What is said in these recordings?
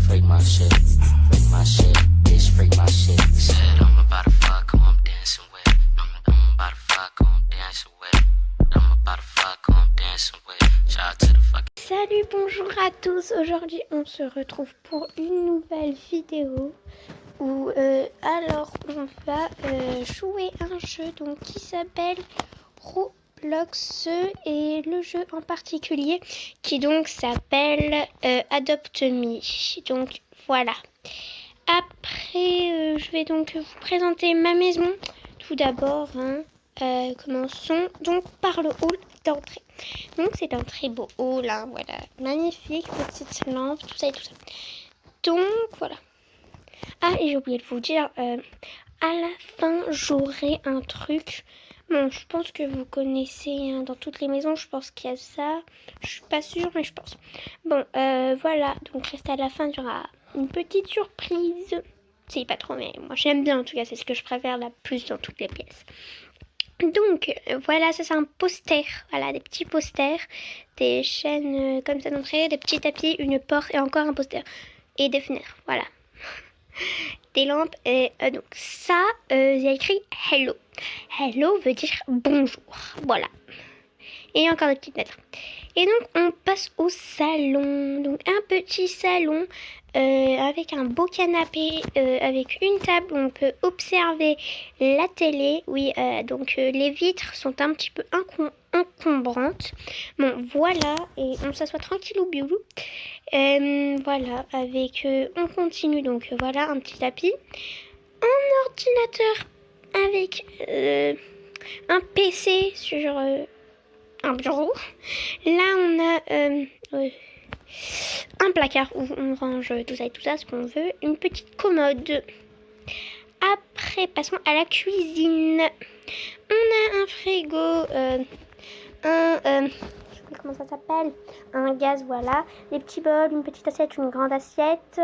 freak my shit, bitch, freak my shit. Said I'm about to fuck who I'm dancing with. I'm about to fuck who I'm dancing with. I'm about to fuck who I'm dancing with. Shout out to the fuck. Salut, bonjour à tous. Aujourd'hui, on se retrouve pour une nouvelle vidéo où alors on va jouer un jeu donc qui s'appelle Roblox et le jeu en particulier qui donc s'appelle Adopt Me. Donc voilà. Après, je vais donc vous présenter ma maison. Tout d'abord, commençons donc par le hall d'entrée. Donc c'est un très beau hall, hein, voilà, magnifique, petite lampe, tout ça et tout ça. Donc voilà. Ah, et j'ai oublié de vous dire, à la fin j'aurai un truc. Bon, je pense que vous connaissez, hein, dans toutes les maisons, je pense qu'il y a ça. Je suis pas sûre, mais je pense. Bon, voilà, donc restez à la fin, il y aura une petite surprise. C'est pas trop, mais moi j'aime bien en tout cas, c'est ce que je préfère la plus dans toutes les pièces. Donc voilà, ça c'est un poster, voilà, des petits posters, des chaînes comme ça d'entrée, des petits tapis, une porte et encore un poster. Et des fenêtres, voilà. Des lampes, et donc ça, il y a écrit hello. Hello veut dire bonjour, voilà. Et encore des petites lettres. Et donc on passe au salon, donc un petit salon avec un beau canapé, avec une table où on peut observer la télé. Oui, donc les vitres sont un petit peu encombrantes. Bon, voilà, et on s'assoit tranquillou biou. Voilà, avec, on continue, donc voilà, un petit tapis. Un ordinateur avec un PC sur un bureau. Là, on a un placard où on range tout ça et tout ça, ce qu'on veut. Une petite commode. Après, passons à la cuisine. On a un frigo, comment ça s'appelle, un gaz, voilà, des petits bols, une petite assiette, une grande assiette,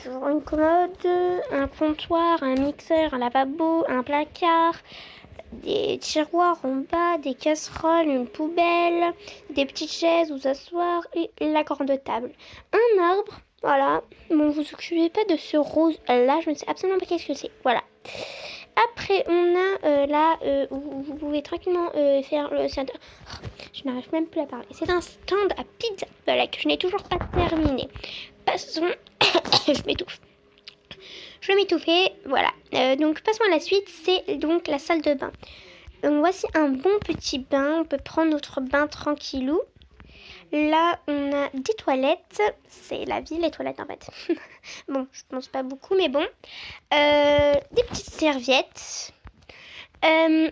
une commode, un comptoir, un mixeur, un lavabo, un placard, des tiroirs en bas, des casseroles, une poubelle, des petites chaises où s'asseoir et la grande table. Un arbre, voilà. Bon, vous occupez pas de ce rose là, je ne sais absolument pas qu'est-ce que c'est. Voilà. Après, on a là où vous pouvez tranquillement faire le... Je n'arrive même plus à parler. C'est un stand à pizza, voilà, que je n'ai toujours pas terminé. Passons... je m'étouffe. Je vais m'étouffer, voilà. Donc passons à la suite, c'est donc la salle de bain. Donc voici un bon petit bain, on peut prendre notre bain tranquillou. Là, on a des toilettes, c'est la vie, les toilettes en fait. Bon, je pense pas beaucoup, mais bon. Des petites serviettes. Un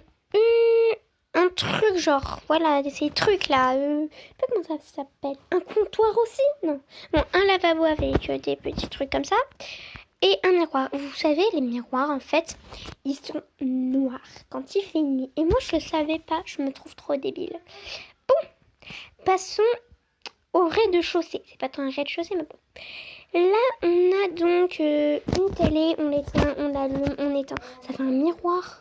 truc genre, voilà, ces trucs là, je sais pas comment ça s'appelle. Un comptoir aussi? Non. Bon, un lavabo avec des petits trucs comme ça. Et un miroir. Vous savez, les miroirs, en fait, ils sont noirs quand il fait nuit. Et moi, je le savais pas. Je me trouve trop débile. Bon, passons au rez-de-chaussée. C'est pas tant un rez-de-chaussée, mais bon. Là, on a donc une télé. On l'éteint, on l'allume, on éteint. Ça fait un miroir.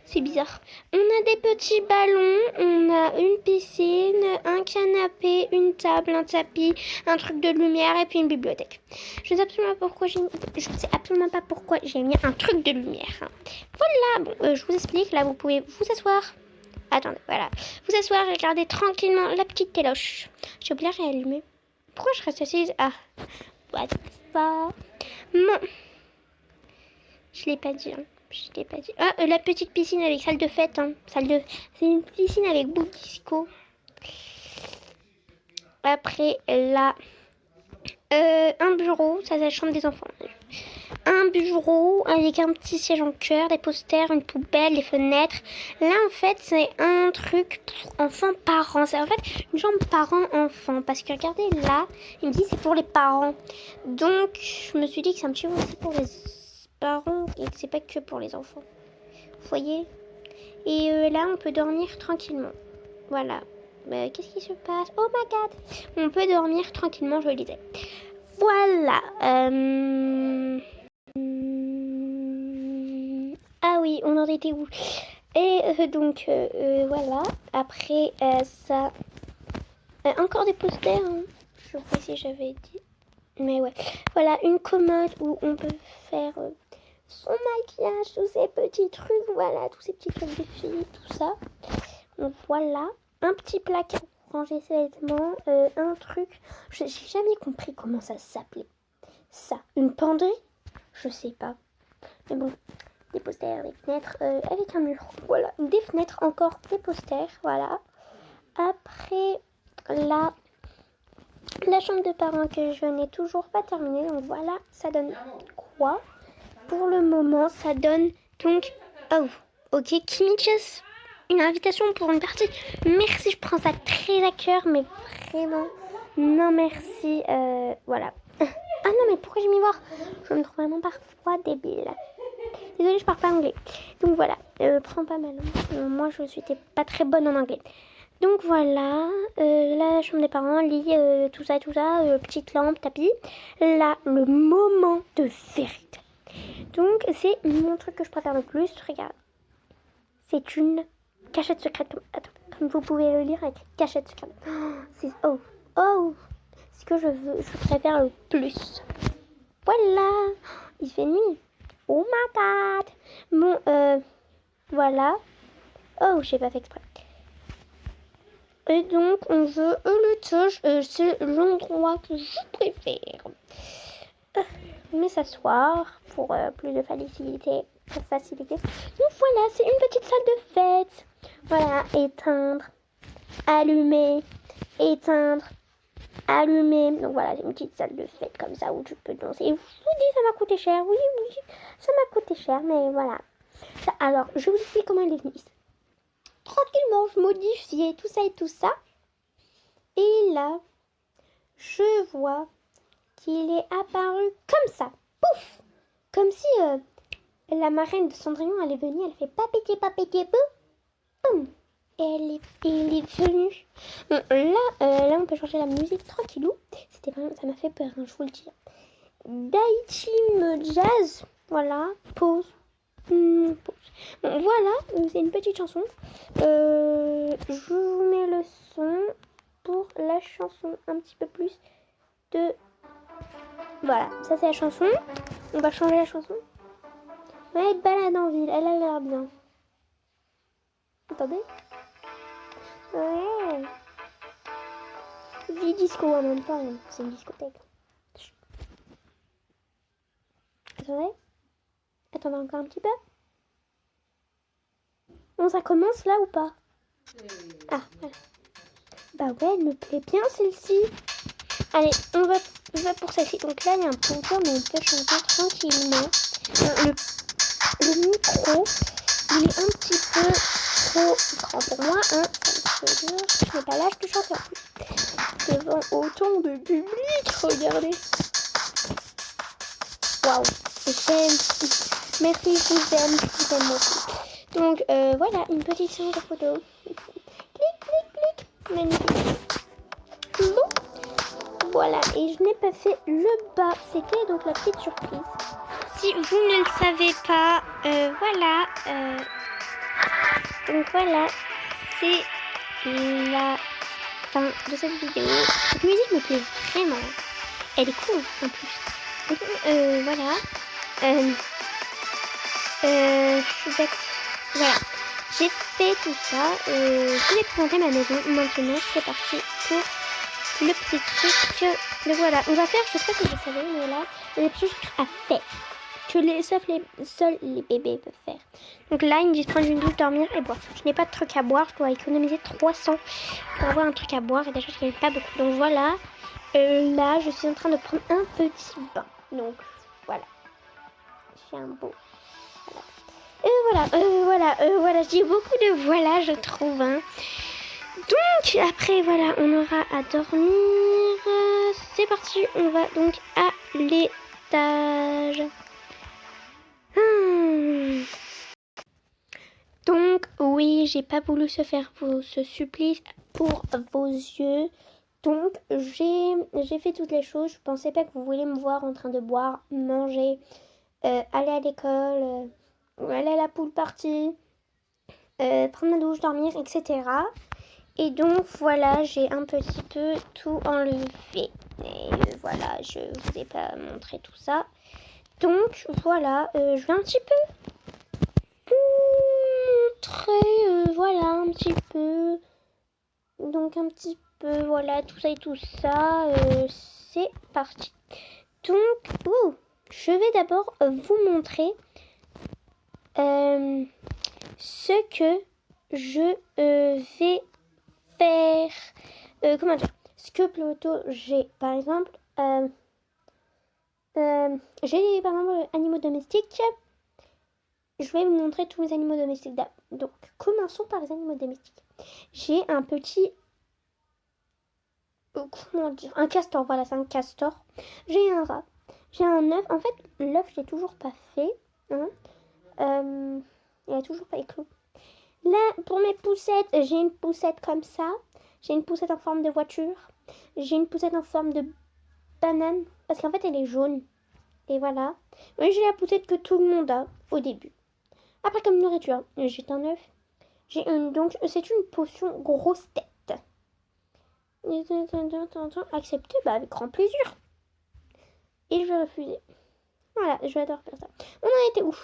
C'est bizarre. On a des petits ballons, on a une piscine, un canapé, une table, un tapis, un truc de lumière et puis une bibliothèque. Je ne sais absolument pas pourquoi j'ai mis un truc de lumière. Hein. Voilà, bon, je vous explique. Là, vous pouvez vous asseoir. Attendez, voilà. Vous asseoir et regarder tranquillement la petite téloche. J'ai oublié de réallumer. Pourquoi je reste assise? Ah, what the fuck. Bon. Je l'ai pas dit, hein. Je t'ai pas dit. Ah, la petite piscine avec salle de fête. Hein. C'est une piscine avec bout disco. Après, là, un bureau. Ça, c'est la chambre des enfants. Un bureau avec un petit siège en cœur, des posters, une poubelle, des fenêtres. Là, en fait, c'est un truc pour enfants-parents. C'est en fait une chambre parents-enfants. Parce que regardez, là, il me dit c'est pour les parents. Donc, je me suis dit que c'est un petit peu aussi pour les parents et que c'est pas que pour les enfants. Vous voyez? Et là, on peut dormir tranquillement. Voilà. Qu'est-ce qui se passe? Oh my god! On peut dormir tranquillement, je le disais. Voilà. Ah oui, on en était où? Et donc, voilà. Après, ça... encore des posters. Hein. Je sais pas si j'avais dit. Mais ouais. Voilà, une commode où on peut faire son maquillage, tous ces petits trucs, voilà, tous ces petits trucs de filles, tout ça. Donc voilà, un petit placard pour ranger ses vêtements, un truc, j'ai jamais compris comment ça s'appelait. Ça, une penderie? Je sais pas. Mais bon, des posters, des fenêtres, avec un mur, voilà. Des fenêtres, encore des posters, voilà. Après, là, la chambre de parents que je n'ai toujours pas terminée, donc voilà, ça donne quoi? Pour le moment, ça donne donc... Oh, ok, Kimichas, une invitation pour une partie. Merci, je prends ça très à cœur, mais vraiment, non merci, voilà. Ah non, mais pourquoi je m'y vois? Je me trouve vraiment parfois débile. Désolée, je parle pas anglais. Donc voilà, prends pas mal. Moi, je suis pas très bonne en anglais. Donc voilà, la chambre des parents, lit, tout ça, petite lampe, tapis. Là, le moment de vérité. Donc, c'est mon truc que je préfère le plus. Regarde, c'est une cachette secrète. Attends, comme vous pouvez le lire avec cachette secrète. Oh, c'est ce que je préfère le plus. Voilà, il fait nuit. Oh my god. Bon, voilà. Oh, j'ai pas fait exprès. Et donc, on veut le touche, c'est l'endroit que je préfère. Mais s'asseoir pour plus de facilité. Donc voilà, c'est une petite salle de fête. Voilà, éteindre, allumer, éteindre, allumer. Donc voilà, c'est une petite salle de fête comme ça où tu peux danser. Et je vous dis, ça m'a coûté cher. Oui, ça m'a coûté cher, mais voilà. Ça, alors, je vous explique comment elle est venue. Tranquillement, je modifiais tout ça et tout ça. Et là, je vois qu'il est apparu comme ça. Pouf! Comme si la marraine de Cendrillon, elle est venue, elle fait papété, boum! Et il est venu. Bon, là, on peut changer la musique tranquillou. C'était vraiment, ça m'a fait peur, hein, je vous le dis. Daichi me jazz. Voilà, pause. Bon, voilà, c'est une petite chanson. Je vous mets le son pour la chanson un petit peu plus de... Voilà, ça c'est la chanson. On va changer la chanson. Ouais, balade en ville, elle a l'air bien. Attendez. Ouais. Vie disco en même temps, c'est une discothèque. Attendez encore un petit peu. Bon, ça commence là ou pas? Ah, voilà. Bah ouais, elle me plaît bien celle-ci. Allez, on va pour celle-ci. Donc là, il y a un compteur, mais on peut chanter tranquillement. Le micro, il est un petit peu trop grand pour moi. Hein. Je n'ai pas l'âge de chanter en plus. Devant autant de public, regardez. Waouh, j'aime. Merci, je vous aime aussi. Donc voilà, une petite séance de photos. Clic. Magnifique. Bon. Voilà, et je n'ai pas fait le bas. C'était donc la petite surprise. Si vous ne le savez pas, voilà. Donc voilà, c'est la fin de cette vidéo. Cette musique me plaît vraiment. Elle est cool en plus. Donc, voilà. Je suis bête. Voilà. J'ai fait tout ça. Je vais présenter ma maison. Maintenant, c'est parti pour le petit truc. Donc voilà, on va faire, je sais pas si vous savez, mais là, le petit truc à faire. Que seuls les bébés peuvent faire. Donc là, ils me disent prendre une douche, dormir et boire. Je n'ai pas de truc à boire, je dois économiser 300 pour avoir un truc à boire et déjà je n'ai pas beaucoup. Donc voilà, là, je suis en train de prendre un petit bain. Donc voilà, j'ai un beau. Voilà, je dis beaucoup de voilà, je trouve. Hein. Donc après, voilà, on aura à dormir. C'est parti, on va donc à l'étage. Donc oui, j'ai pas voulu faire ce supplice pour vos yeux. Donc j'ai fait toutes les choses. Je pensais pas que vous vouliez me voir en train de boire, manger, aller à l'école, aller à la pool party, prendre ma douche, dormir, etc. Et donc voilà, j'ai un petit peu tout enlevé. Et voilà, je vous ai pas montré tout ça. Donc voilà, je vais un petit peu vous montrer, voilà, un petit peu. Donc un petit peu, voilà, tout ça et tout ça. C'est parti. Donc, je vais d'abord vous montrer ce que je vais faire. Comment dire? Ce que plutôt j'ai, par exemple, j'ai par exemple animaux domestiques. Je vais vous montrer tous mes animaux domestiques. Donc, commençons par les animaux domestiques. J'ai un petit, comment dire, un castor. Voilà, c'est un castor. J'ai un rat. J'ai un œuf. En fait, l'œuf, je l'ai toujours pas fait. Hein. Il a toujours pas éclos. Là, pour mes poussettes, j'ai une poussette comme ça. J'ai une poussette en forme de voiture. J'ai une poussette en forme de banane. Parce qu'en fait, elle est jaune. Et voilà. Oui, j'ai la poussette que tout le monde a au début. Après, comme nourriture, j'ai un œuf. J'ai une, donc, c'est une potion grosse tête. Accepter, avec grand plaisir. Et je vais refuser. Voilà, je vais adore faire ça. On en était où?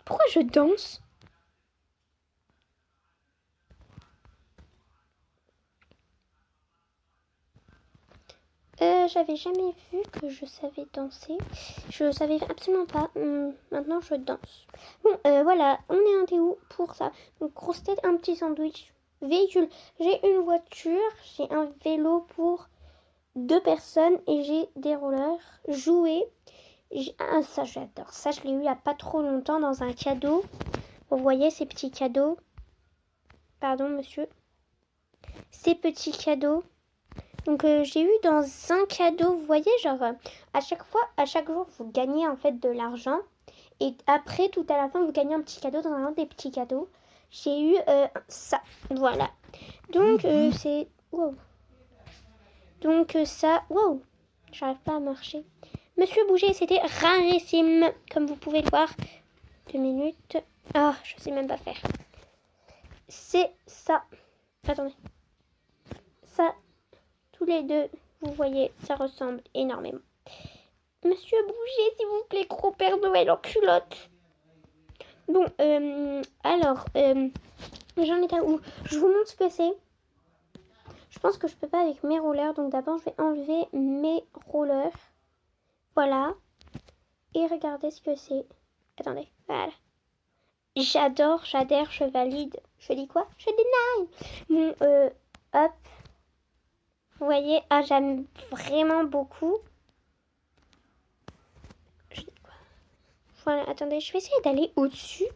Pourquoi je danse? J'avais jamais vu que je savais danser. Je savais absolument pas. Maintenant, je danse. Bon, voilà, on est un où pour ça. Donc, grosse tête, un petit sandwich. Véhicule. J'ai une voiture, j'ai un vélo pour 2 personnes et j'ai des rollers. Jouets. Ça, j'adore. Ça, je l'ai eu il n'y a pas trop longtemps dans un cadeau. Vous voyez ces petits cadeaux? Pardon, monsieur. Ces petits cadeaux. Donc, j'ai eu dans un cadeau, vous voyez, genre, à chaque jour, vous gagnez en fait de l'argent. Et après, tout à la fin, vous gagnez un petit cadeau dans un des petits cadeaux. J'ai eu ça, voilà. Donc, c'est... Wow. Donc, ça... Wow. J'arrive pas à marcher. Monsieur Bouger, c'était rarissime, comme vous pouvez le voir. 2 minutes. Ah, je sais même pas faire. C'est ça. Attendez. Ça... Tous les deux, vous voyez, ça ressemble énormément. Monsieur Bouger, s'il vous plaît, gros Père Noël en culotte. Bon, alors, j'en étais où? Je vous montre ce que c'est. Je pense que je peux pas avec mes rollers, donc d'abord, je vais enlever mes rollers. Voilà. Et regardez ce que c'est. Attendez, voilà. J'adore, j'adhère, je valide. Je dis quoi? Je dis nine. Bon, hop. Vous voyez, j'aime vraiment beaucoup. Voilà, attendez, je vais essayer d'aller au-dessus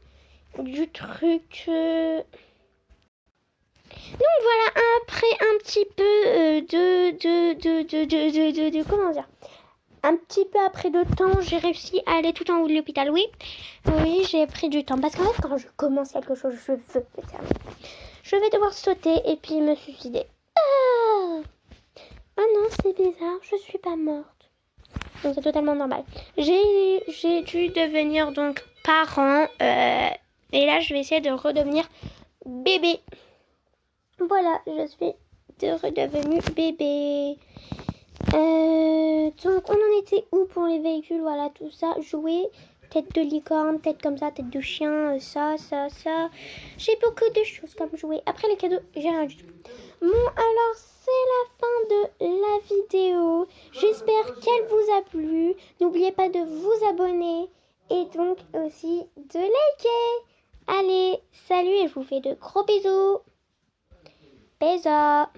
du truc. Donc voilà, après un petit peu comment dire? Un petit peu après de temps, j'ai réussi à aller tout en haut de l'hôpital. Oui, j'ai pris du temps. Parce qu'en fait, quand je commence quelque chose, je veux le terminer. Je vais devoir sauter et puis me suicider. Ah non, c'est bizarre, je suis pas morte. Donc c'est totalement normal. J'ai dû devenir donc parent. Et là, je vais essayer de redevenir bébé. Voilà, je suis redevenue bébé. Donc on en était où pour les véhicules? Voilà, tout ça. Jouer. Tête de licorne, tête comme ça, tête de chien, ça. J'ai beaucoup de choses comme jouer. Après les cadeaux, j'ai rien du tout. Bon, alors c'est la fin de la vidéo. J'espère qu'elle vous a plu. N'oubliez pas de vous abonner et donc aussi de liker. Allez, salut et je vous fais de gros bisous. Bisous.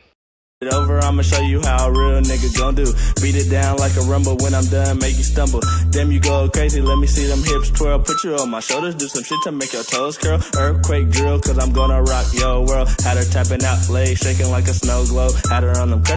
Over, I'ma show you how a real nigga gon' do. Beat it down like a rumble. When I'm done, make you stumble. Damn, you go crazy, let me see them hips twirl. Put you on my shoulders, do some shit to make your toes curl. Earthquake drill, cause I'm gonna rock your world. Had her tapping out, legs shaking like a snow globe. Had her on them